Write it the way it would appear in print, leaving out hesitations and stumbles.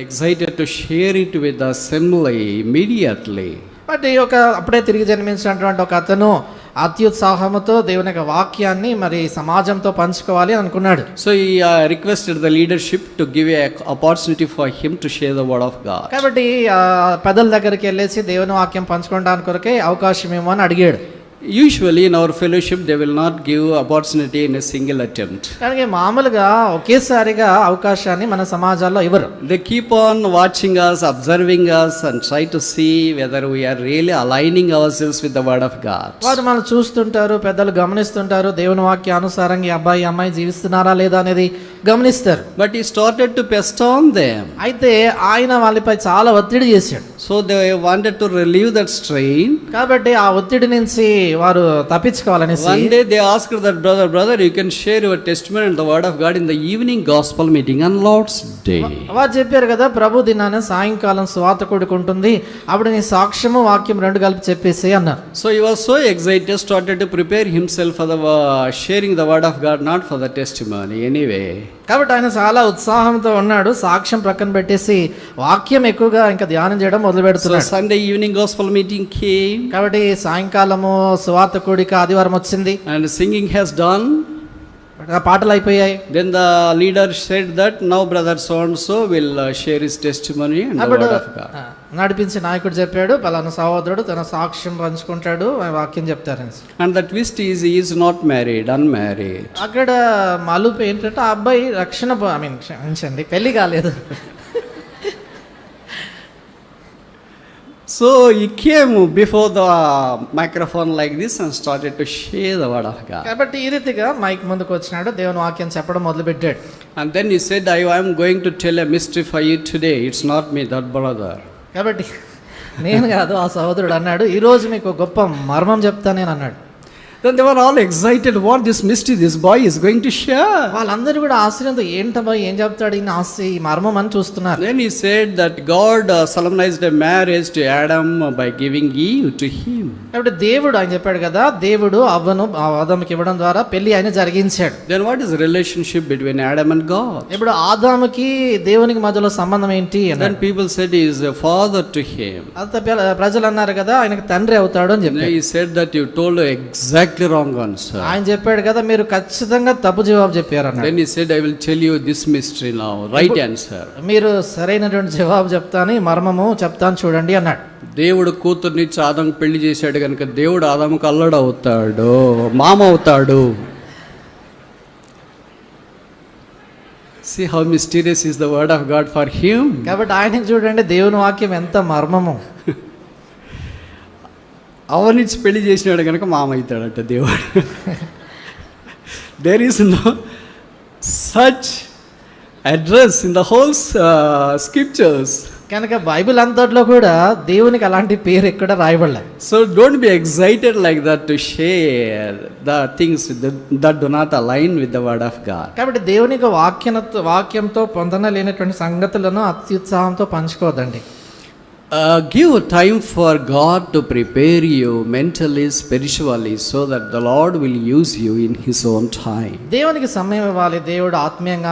excited to share it with the assembly immediately. But ఈ యొక్క అప్పుడే తిరిగి జన్మించినటువంటి ఒక అతను అత్యుత్సాహంతో దేవుని యొక్క వాక్యాన్ని మరి సమాజంతో పంచుకోవాలి అని అనుకున్నాడు. So he requested the leadership to give a opportunity for him to share the word of God. కాబట్టి పెద్దల దగ్గరికి వెళ్ళేసి దేవుని వాక్యం పంచుకోవడానికి కొరకే అవకాశం ఇవ్వమని అడిగాడు. Usually in our fellowship they will not give opportunity in a single attempt. కానీ మామూలుగా ఒకేసారిగా అవకాశాన్ని మన సమాజాల్లో ఇవ్వరు. They keep on watching us, observing us and try to see whether we are really aligning ourselves with the word of God. వారు మనం చూస్తుంటారు, పెద్దలు గమనిస్తుంటారు, దేవుని వాక్యానుసారంగా ఈ అబ్బాయి అమ్మాయి జీవిస్తున్నారా లేదా అనేది గమనిస్తారు. But he started to pest on them. అయితే ఆయన వాళ్ళపై చాలా ఒత్తిడి చేశాడు. So they wanted to relieve that strain. కాబట్టి ఆ ఒత్తిడి నుంచి వారు తప్పించుకోవాలని One day they asked that brother, you can share your testimony and the word of God in the evening gospel meeting on Lord's Day. వారు చెప్పారు కదా, ప్రభు దినాన సాయంకాలం సువార్త కూడుకుంటుంది, అప్పుడు నీ సాక్ష్యము వాక్యం రెండు కలిపి చెప్పేసి అన్నారు. So he was so excited, started to prepare himself for the sharing the word of God, not for the testimony anyway. కాబట్టి ఆయన చాలా ఉత్సాహంతో ఉన్నాడు. సాక్ష్యం ప్రక్కన పెట్టేసి వాక్యం ఎక్కువగా ఇంకా ధ్యానం చేయడం మొదలు So పెడుతున్నాడు. Sunday evening gospel meeting came కాబట్టి సాయంకాలము సువార్త కూడిక ఆదివారం వచ్చింది, and singing has done. పాటలు అయిపోయాయి. Then the leader said that now brother so and so will share his testimony and the అప్పుడు word of God. నడిపించి నాయకుడు చెప్పాడు, పలానా సహోదరుడు తన సాక్ష్యం పంచుకుంటాడు, వాక్యం చెప్తారని. And the twist is he is not married, unmarried. అక్కడ మలుపు ఏంటంటే ఆ అబ్బాయి క్షమించండి, పెళ్లి కాలేదు. So he came before the microphone like this and started to share the word of God. కాబట్టి ఈ రీతిగా మైక్ ముందుకు వచ్చినాడు, దేవుని వాక్యం చెప్పడం మొదలు పెట్టాడు. And then he said, I am going to tell a mystery for you today. It's not me, that brother. కాబట్టి నేను కాదు ఆ సహోదరుడు అన్నాడు, ఈ రోజు మీకు గొప్ప మర్మం చెప్తాను నేను అన్నాడు. Then they were all excited. What this mystery this boy is going to share. వాళ్ళందరూ కూడా ఆశ్చర్యంతో ఏంటబ్బా ఏం చెప్తాడు ఈ మర్మం అని చూస్తున్నారు. Then he said that God solemnized a marriage to Adam by giving Eve to him. కాబట్టి దేవుడు ఆయన చెప్పాడు కదా, దేవుడు ఆదాముకి ఇవ్వడం ద్వారా పెళ్లి ఆయన జరిగించాడు. Then what is the relationship between Adam and God? ఇప్పుడు ఆదాముకి దేవునికి మధ్యలో సంబంధం ఏంటి అని. Then people said he is a father to him. ప్రజలు అన్నారు కదా ఆయనకు తండ్రి అవుతాడు అని చెప్పాడు. He said that you told exactly wrong answer. ఆయన చెప్పాడు కదా, మీరు ఖచ్చితంగా తప్పు జవాబు చెప్పారు అన్నాడు. Then he said, I will tell you this mystery now, right answer. మీరు సరైనటువంటి జవాబు చెప్తాను, ఈ మర్మము చెప్తాను చూడండి అన్నాడు. దేవుడు కూతుర్ని ఆదాము పెళ్లి చేశాడు కనుక దేవుడు ఆదాముకు అల్లుడు అవుతాడు, మామ అవుతాడు. See how mysterious is the word of God for him. కాబట్టి ఆయనకి చూడండి దేవుని వాక్యం ఎంత మర్మము. అవనిచ్చి పెళ్లి చేసినాడు కనుక మామ అవుతాడట దేవుడు. There is no such address in the whole scriptures. కనుక బైబిల్ అంతట్లో కూడా దేవునికి అలాంటి పేరు ఎక్కడ రాయబడలేదు. So don't be excited like that to share the things that do not align with the word of God. కాబట్టి దేవునికి వాక్యంతో పొందన లేనటువంటి సంగతులను అత్యుత్సాహంతో పంచుకోవద్దండి. Give time for God to prepare you mentally, spiritually, so that the Lord will use you in His own time. దేవునికి సమయం ఇవ్వాలి. దేవుడు ఆత్మీయంగా